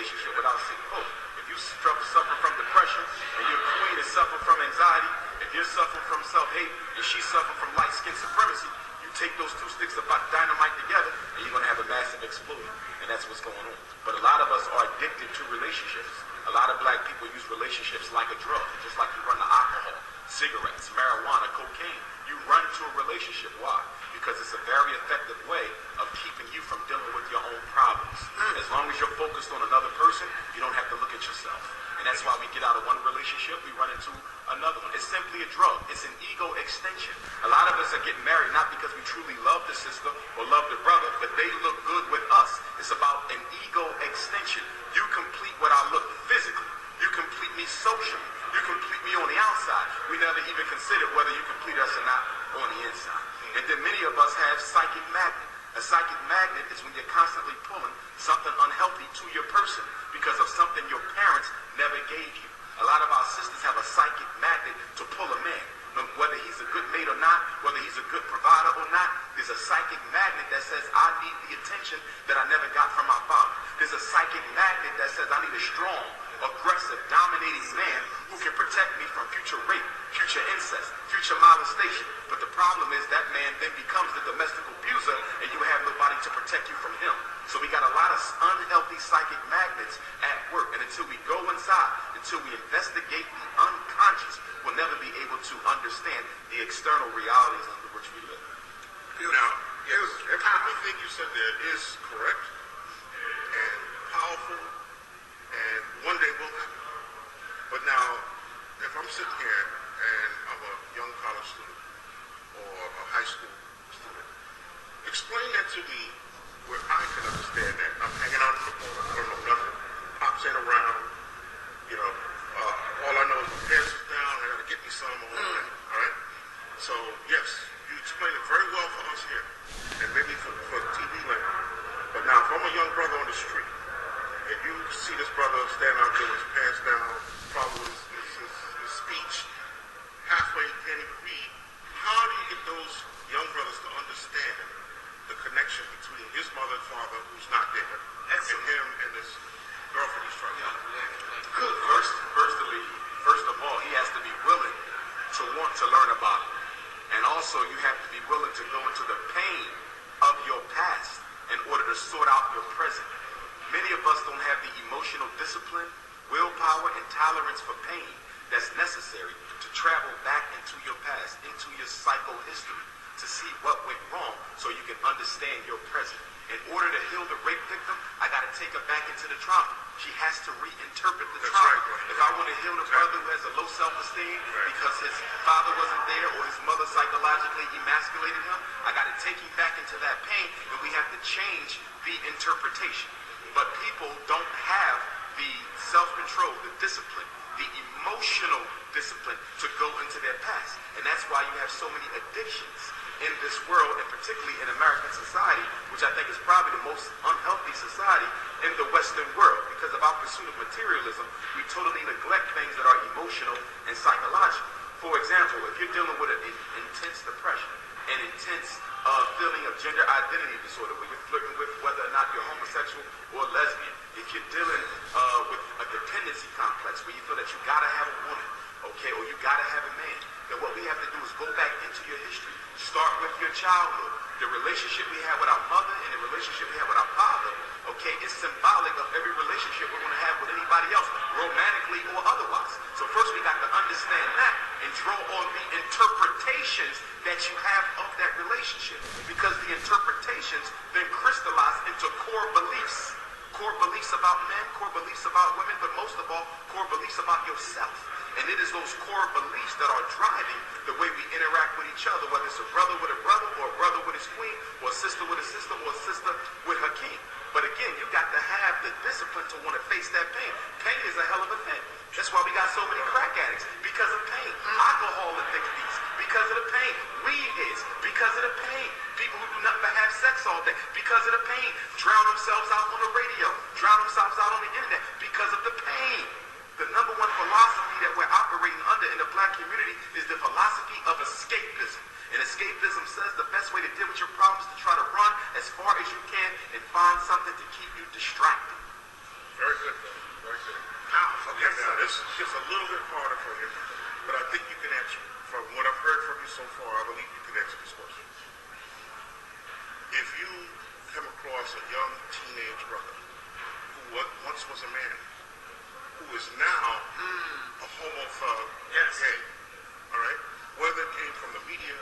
relationship without seeing hope. If you suffer from depression and your queen is suffering from anxiety, if you're suffering from self-hate and she's suffering from light skin supremacy, you take those two sticks of dynamite together and you're going to have a massive explosion. And that's what's going on. But a lot of us are addicted to relationships. A lot of black people use relationships like a drug, just like you run to alcohol, cigarettes, marijuana, cocaine. You run to a relationship. Why? Because it's a very effective way of keeping you from dealing with your own problems. As long as you're focused on another person, you don't have to look at yourself. And that's why we get out of one relationship, we run into another one. It's simply a drug. It's an ego extension. A lot of us are getting married not because we truly love the sister or love the brother, but they look good with us. It's about an ego extension. You complete what I look physically. You complete me socially. You complete me on the outside. We never even consider whether you complete us or not on the inside. And then many of us have psychic magnet. A psychic magnet is when you're constantly pulling something unhealthy to your person because of something your parents never gave you. A lot of our sisters have a psychic magnet to pull a man. Whether he's a good mate or not, whether he's a good provider or not, there's a psychic magnet that says, I need the attention that I never got from my father. There's a psychic magnet that says, I need a strong, aggressive, dominating man who can protect me from future rape, future incest, future molestation. But the problem is that man then becomes the domestic abuser and you have nobody to protect you from him. So we got a lot of unhealthy psychic magnets at work. And until we go inside, until we investigate the unconscious, we'll never be able to understand the external realities under which we live. Now, yes, everything you said there is correct and powerful, and one day will happen. But now, if I'm sitting here and I'm a young college student or a high school student, explain that to me where I can understand that. I'm hanging out in the corner, I don't know nothing, pops ain't around, you know, all I know is my pants is down, I gotta get me some or whatever, all right? So, yes, you explained it very well for us here, and maybe for TV land. But now, if I'm a young brother on the street, and you see this brother standing out there with his pants down, probably his speech, halfway can't even read, how do you get those young brothers to understand the connection between his mother and father, who's not there, and him and his girlfriend he's trying to Good. First of all, he has to be willing to want to learn about it. And also, you have to be willing to go into the pain of your past in order to sort out your present. Many of us don't have the emotional discipline, willpower, and tolerance for pain that's necessary to travel back into your past, into your psychohistory, to see what went wrong so you can understand your present. In order to heal the rape victim, I got to take her back into the trauma. She has to reinterpret the trauma. Right. If I want to heal the brother who has a low self-esteem because his father wasn't there or his mother psychologically emasculated him, I got to take him back into that pain, and we have to change the interpretation. But people don't have the self-control, the discipline, the emotional discipline to go into their past. And that's why you have so many addictions in this world, and particularly in American society, which I think is probably the most unhealthy society in the Western world. Because of our pursuit of materialism, we totally neglect things that are emotional and psychological. For example, if you're dealing with an intense depression, an intense feeling of gender identity disorder, where you're flirting with whether or not you're homosexual or lesbian, if you're dealing with a dependency complex where you feel that you gotta have a woman, okay, or you gotta have a man, then what we have to do is go back into your history. Start with your childhood. The relationship we have with our mother and the relationship we have with our father, okay, is symbolic of every relationship we're going to have with anybody else, romantically or otherwise. So first we got to understand that and draw on the interpretations that you have of that relationship, because the interpretations then crystallize into core beliefs. Core beliefs about men, core beliefs about women, but most of all, core beliefs about yourself. And it is those core beliefs that are driving the way we interact with each other, whether it's a brother with a brother, or a brother with his queen, or a sister with a sister, or a sister with her king. But again, you got to have the discipline to want to face that pain. Pain is a hell of a thing. That's why we got so many crack addicts, because of pain. Alcohol addictees, because of the pain. Weed is because of the pain. People who do nothing but have sex all day, because of the pain. Drown themselves out on the radio, drown themselves out on the internet, because of the pain. The number one philosophy that we're operating under in the black community is the philosophy of escapism. And escapism says the best way to deal with your problems is to try to run as far as you can and find something to keep you distracted. Very good, brother. Very good. Powerful. Okay, now this gets a little bit harder for you, but I think you can answer it. From what I've heard from you so far, I believe you can answer this question. If you come across a young teenage brother who once was a man, who is now a homophobe, gay, all right? Whether it came from the media.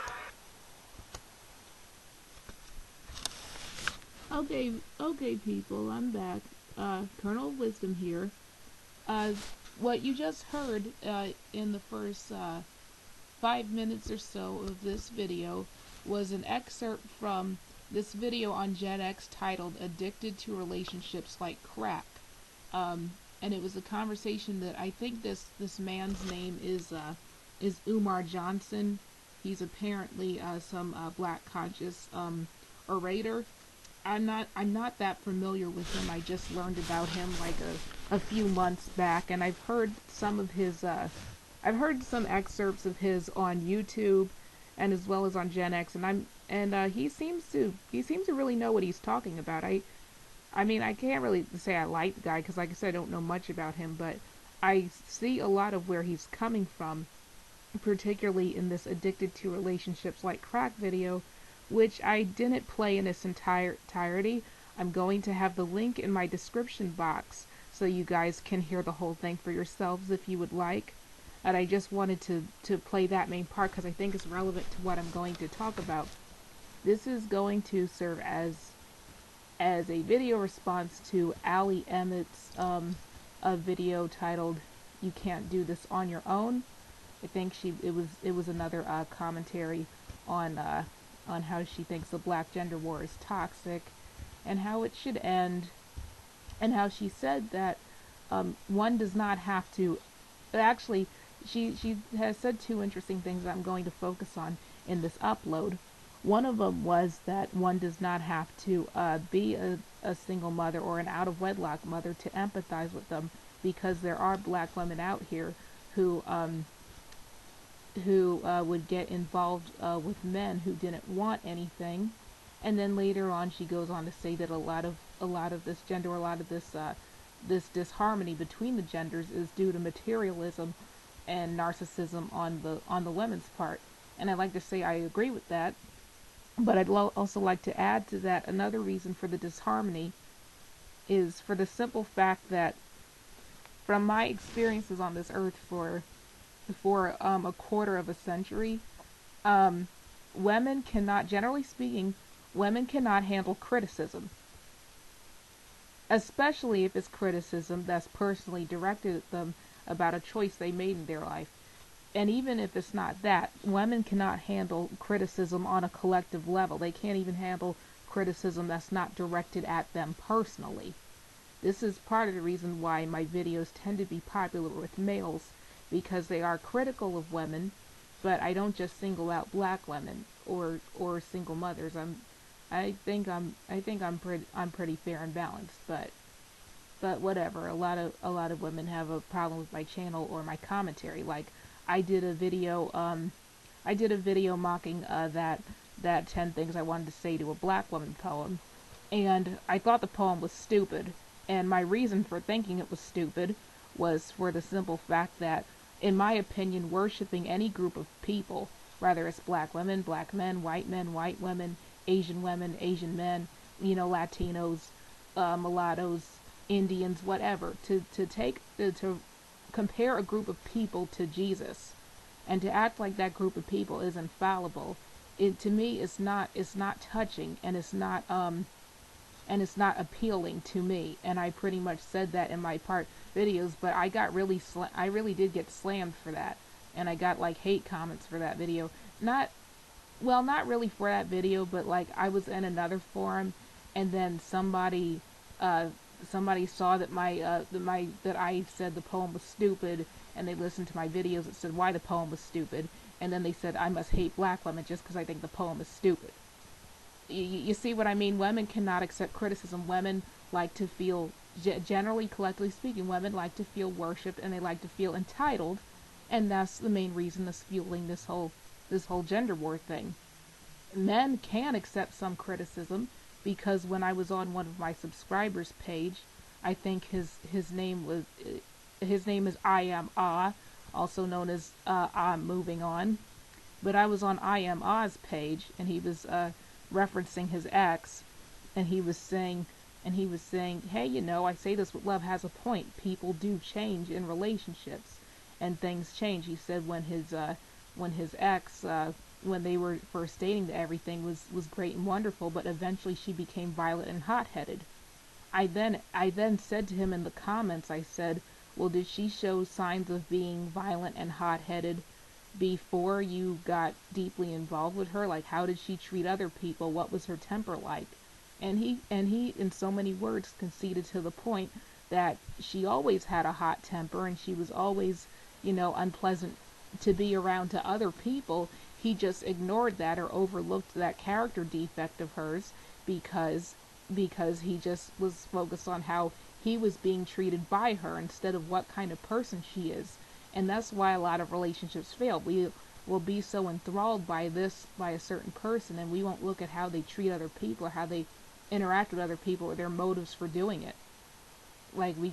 Okay, people, I'm back. Colonel Wisdom here. What you just heard in the first 5 minutes or so of this video was an excerpt from this video on Gen X titled "Addicted to Relationships Like Crack," and it was a conversation that I think this man's name is Umar Johnson. He's apparently some black conscious orator. I'm not that familiar with him. I just learned about him like a few months back, and I've heard some of his I've heard some excerpts of his on YouTube and as well as on Gen X, and he seems to really know what he's talking about. I mean, I can't really say I like the guy because, like I said, I don't know much about him, but I see a lot of where he's coming from, particularly in this "Addicted to Relationships Like Crack" video, which I didn't play in its entirety. I'm going to have the link in my description box so you guys can hear the whole thing for yourselves if you would like. And I just wanted to play that main part because I think it's relevant to what I'm going to talk about. This is going to serve as a video response to AllieEmet's a video titled "You Can't Do This on Your Own." I think it was another commentary on how she thinks the black gender war is toxic and how it should end, and how she said that one does not have to. Actually, she has said two interesting things that I'm going to focus on in this upload. One of them was that one does not have to be a single mother or an out-of-wedlock mother to empathize with them, because there are black women out here who would get involved with men who didn't want anything. And then later on she goes on to say that a lot of this gender, a lot of this disharmony between the genders is due to materialism and narcissism on the women's part. And I'd like to say I agree with that, but I'd also like to add to that another reason for the disharmony is for the simple fact that from my experiences on this earth for a quarter of a century, women cannot, generally speaking, women cannot handle criticism, especially if it's criticism that's personally directed at them about a choice they made in their life. And even if it's not that, women cannot handle criticism on a collective level. They can't even handle criticism that's not directed at them personally. This is part of the reason why my videos tend to be popular with males, because they are critical of women, but I don't just single out black women or single mothers. I think I'm pretty fair and balanced, but whatever. A lot of women have a problem with my channel or my commentary. Like I did a video mocking that 10 things I wanted to say to a black woman poem, and I thought the poem was stupid, and my reason for thinking it was stupid was for the simple fact that, in my opinion, worshiping any group of people, whether it's black women, black men, white women, Asian men, Latinos, mulattoes, Indians, whatever, to compare a group of people to Jesus and to act like that group of people is infallible, to me it's not touching, and it's not appealing to me. And I pretty much said that in my part videos, but I really did get slammed for that, and I got like hate comments for that video. Not really for that video, but like I was in another forum, and then somebody saw that that I said the poem was stupid, and they listened to my videos that said why the poem was stupid, and then they said I must hate black women just because I think the poem is stupid. You see what I mean? Women cannot accept criticism. Women like to feel, generally, collectively speaking, women like to feel worshipped, and they like to feel entitled, and that's the main reason that's fueling this whole gender war thing. Men can accept some criticism, because when I was on one of my subscribers' page, I think his name was his name is I am Ah, also known as I'm moving on. But I was on I am Ah's page, and he was referencing his ex, and he was saying, hey, you know, I say this with love has a point. People do change in relationships, and things change. He said when his ex when they were first dating, everything was great and wonderful, but eventually she became violent and hot-headed. I then said to him in the comments, I said, well, did she show signs of being violent and hot-headed before you got deeply involved with her? Like, how did she treat other people? What was her temper like? And he in so many words conceded to the point that she always had a hot temper, and she was always, you know, unpleasant to be around to other people. He just ignored that or overlooked that character defect of hers because he just was focused on how he was being treated by her instead of what kind of person she is. And that's why a lot of relationships fail. We will be so enthralled by a certain person, and we won't look at how they treat other people or how they interact with other people or their motives for doing it. Like, they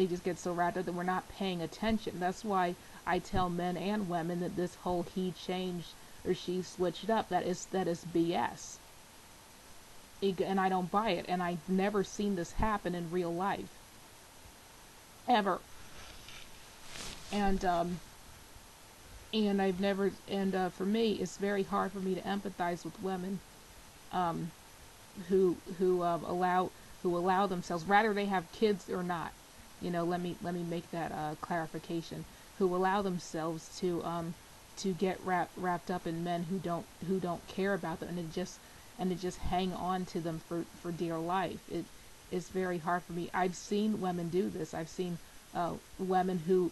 just get so wrapped up that we're not paying attention. That's why I tell men and women that this whole he changed or she switched up, that is BS. And I don't buy it, and I've never seen this happen in real life, ever. And I've never, and for me, it's very hard for me to empathize with women um, who allow themselves, rather they have kids or not. You know, let me make that clarification. Who allow themselves to get wrapped up in men who don't care about them, and to just hang on to them for dear life. It's very hard for me. I've seen women do this. I've seen women who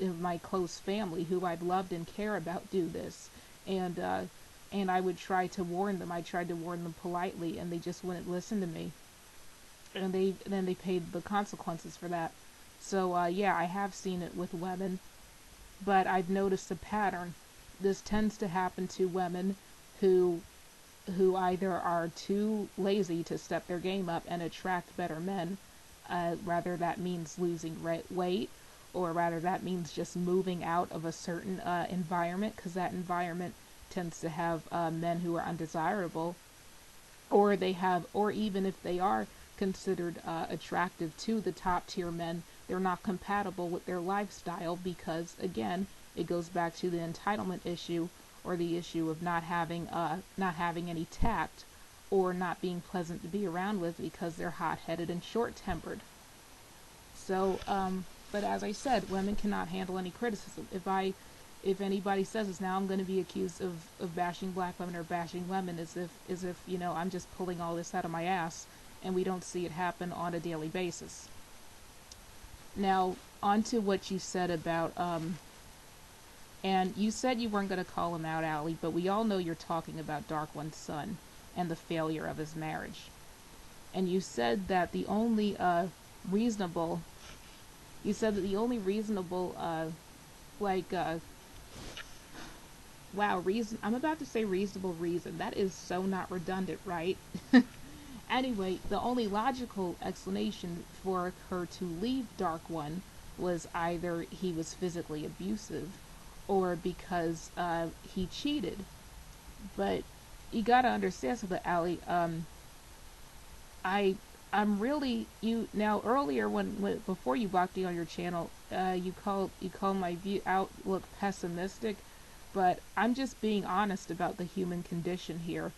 in my close family who I've loved and care about do this, and I would try to warn them. I tried to warn them politely, and they just wouldn't listen to me, and then they paid the consequences for that. So yeah, I have seen it with women, but I've noticed a pattern. This tends to happen to women who either are too lazy to step their game up and attract better men, rather that means losing weight, or rather that means just moving out of a certain environment, because that environment tends to have men who are undesirable, or even if they are considered attractive to the top tier men, they're not compatible with their lifestyle, because again, it goes back to the entitlement issue, or the issue of not having any tact, or not being pleasant to be around with because they're hot-headed and short-tempered. So, but as I said, women cannot handle any criticism. If anybody says this, now I'm going to be accused of bashing black women or bashing women, as if you know, I'm just pulling all this out of my ass, and we don't see it happen on a daily basis. Now, on to what you said about and you said you weren't going to call him out, Allie, but we all know you're talking about Dark One's son and the failure of his marriage. And you said that the only reasonable, like, wow, reason, I'm about to say reasonable reason. That is so not redundant, right? Anyway, the only logical explanation for her to leave Dark One was either he was physically abusive, or because he cheated. But you gotta understand something, Allie. I'm really, you now, earlier when before you blocked me on your channel, you called my view outlook pessimistic, but I'm just being honest about the human condition here.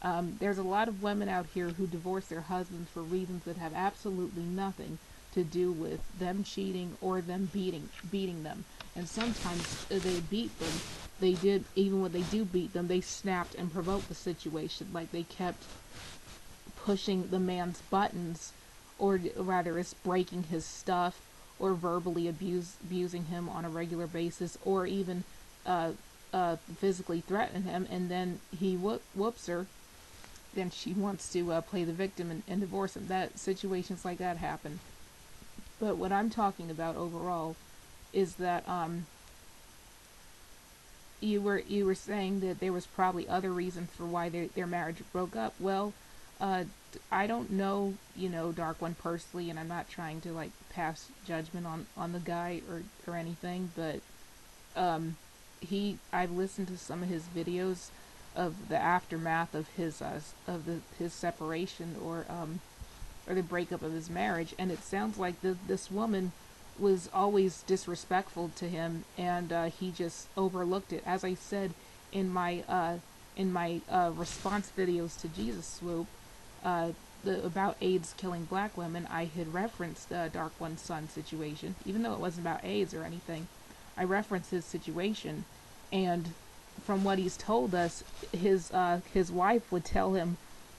There's a lot of women out here who divorce their husbands for reasons that have absolutely nothing to do with them cheating or them beating them. And sometimes they beat them. They did, even when they do beat them, they snapped and provoked the situation. Like, they kept pushing the man's buttons, or rather it's breaking his stuff, or verbally abusing him on a regular basis, or even physically threaten him, and then he whoops her. Then she wants to play the victim and divorce him. That situations like that happen. But what I'm talking about overall is that you were saying that there was probably other reasons for why their marriage broke up. Well, I don't know, Dark One personally, and I'm not trying to like pass judgment on the guy or anything, but I've listened to some of his videos of the aftermath of his separation or the breakup of his marriage, and it sounds like this woman was always disrespectful to him, and he just overlooked it. As I said in my response videos to Jesus Swoop, about AIDS killing black women, I had referenced Dark One's son situation, even though it wasn't about AIDS or anything. I referenced his situation, and from what he's told us, his wife would tell him,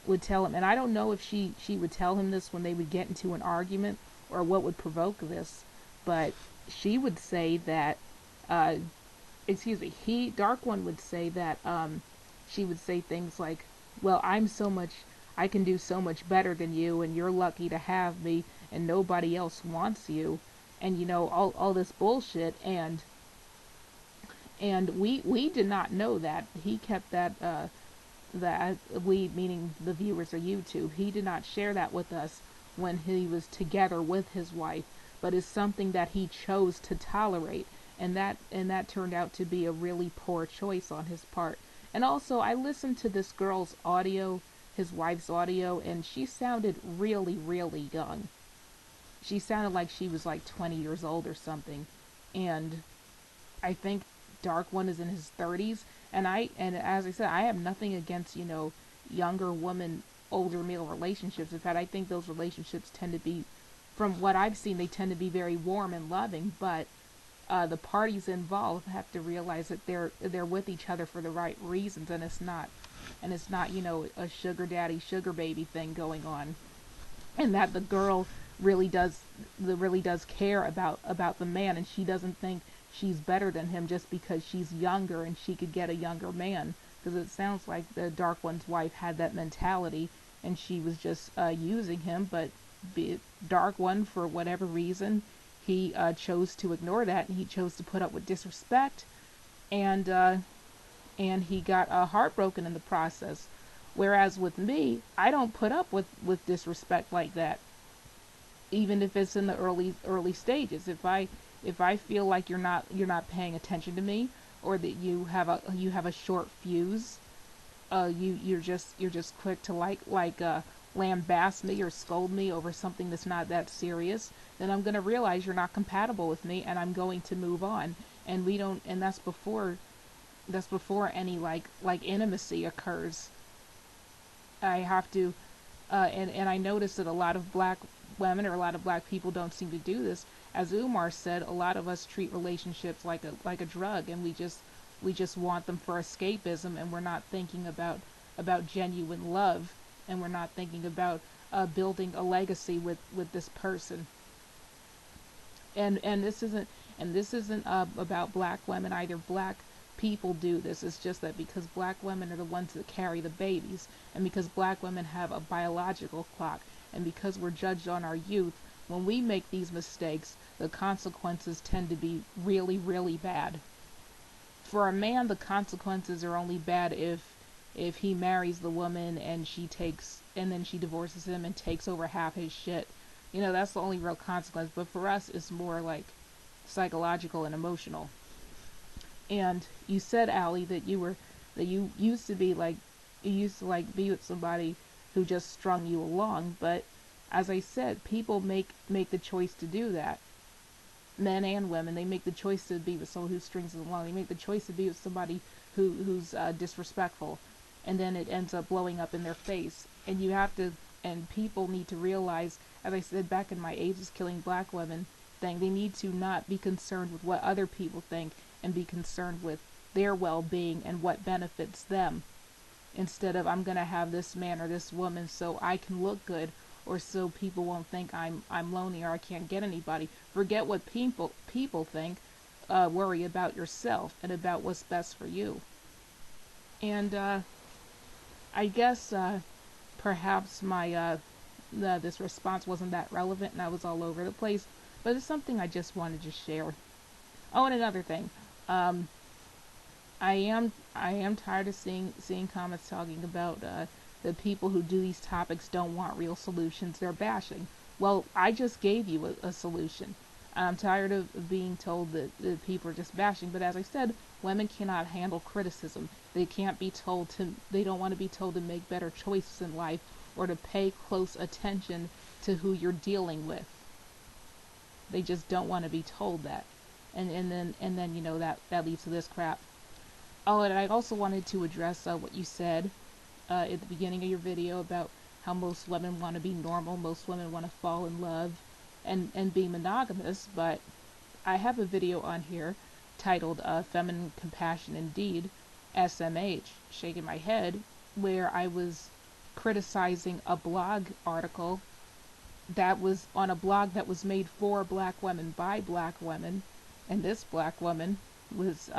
and I don't know if she would tell him this when they would get into an argument or what would provoke this, but she would say that, Dark One would say that, she would say things like, well, I can do so much better than you, and you're lucky to have me, and nobody else wants you, and all this bullshit, and we did not know that. He kept that we, meaning the viewers of YouTube, he did not share that with us when he was together with his wife, but is something that he chose to tolerate, and that turned out to be a really poor choice on his part. And also, I listened to this girl's audio, his wife's audio, and she sounded really, really young. She sounded like she was like 20 years old or something, and I think Dark One is in his 30s, and as I said, I have nothing against younger woman, older male relationships. In fact, I think those relationships tend to be, from what I've seen, they tend to be very warm and loving. But the parties involved have to realize that they're with each other for the right reasons, and it's not a sugar daddy, sugar baby thing going on, and that the girl really does care about the man, and she doesn't think she's better than him just because she's younger and she could get a younger man, because it sounds like the Dark One's wife had that mentality and she was just using him. But Dark One, for whatever reason, he chose to ignore that, and he chose to put up with disrespect, and he got heartbroken in the process. Whereas with me, I don't put up with disrespect like that, even if it's in the early stages. If I feel like you're not paying attention to me, or that you have a short fuse, you're just quick to lambast me or scold me over something that's not that serious, then I'm gonna realize you're not compatible with me, and I'm going to move on. And that's before any like intimacy occurs. I have to, and I notice that a lot of black women or a lot of black people don't seem to do this. As Umar said, a lot of us treat relationships like a drug, and we just want them for escapism, and we're not thinking about genuine love, and we're not thinking about building a legacy with this person. And this isn't about black women either. Black people do this. It's just that because black women are the ones that carry the babies, and because black women have a biological clock, and because we're judged on our youth, when we make these mistakes, the consequences tend to be really, really bad. For a man, the consequences are only bad if he marries the woman and then she divorces him and takes over half his shit. That's the only real consequence. But for us, it's more like psychological and emotional. And you said, Allie, that you used to be be with somebody who just strung you along, but as I said, people make the choice to do that. Men and women, they make the choice to be with someone who strings them along. They make the choice to be with somebody who's disrespectful, and then it ends up blowing up in their face. And people need to realize, as I said back in my AIDS is killing black women thing, they need to not be concerned with what other people think, and be concerned with their well-being and what benefits them, instead of, I'm gonna have this man or this woman so I can look good, or so people won't think I'm lonely or I can't get anybody. Forget what people think. Worry about yourself and about what's best for you. And I guess perhaps my this response wasn't that relevant, and I was all over the place, but it's something I just wanted to share. Oh, and another thing, I am tired of seeing comments talking about the people who do these topics don't want real solutions, they're bashing. Well, I just gave you a solution. I'm tired of being told that people are just bashing, but as I said, women cannot handle criticism. They can't be told to, they don't want to be told to make better choices in life or to pay close attention to who you're dealing with. They just don't want to be told that. And then you know that leads to this crap. Oh, and I also wanted to address what you said at the beginning of your video about how most women want to be normal, most women want to fall in love and be monogamous, but I have a video on here titled Feminine Compassion Indeed, SMH, shaking my head, where I was criticizing a blog article that was on a blog that was made for black women by black women, and this black woman was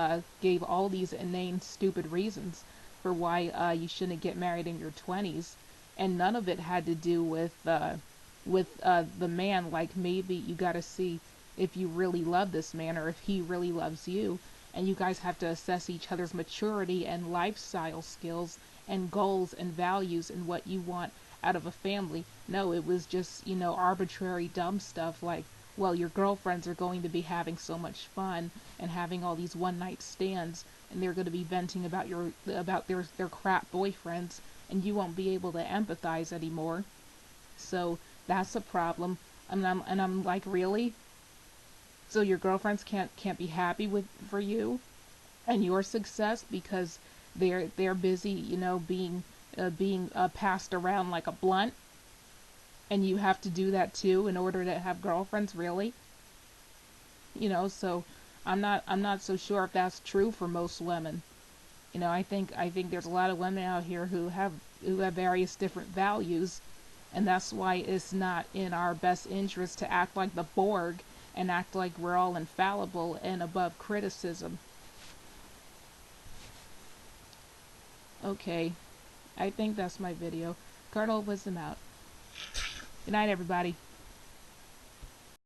gave all these inane, stupid reasons for why you shouldn't get married in your 20s, and none of it had to do with the man. Like, maybe you got to see if you really love this man or if he really loves you, and you guys have to assess each other's maturity and lifestyle skills and goals and values and what you want out of a family. No, it was just, you know, arbitrary dumb stuff like, well, your girlfriends are going to be having so much fun and having all these one night stands, and they're going to be venting about their crap boyfriends, and you won't be able to empathize anymore. So that's a problem. And I'm like, really? So your girlfriends can't be happy for you and your success because they're busy, you know, being passed around like a blunt, and you have to do that too in order to have girlfriends, really? You know, so I'm not so sure if that's true for most women. You know, I think there's a lot of women out here who have various different values, and that's why it's not in our best interest to act like the Borg and act like we're all infallible and above criticism. Okay, I think that's my video. Cardinal Wisdom out. Good night, everybody.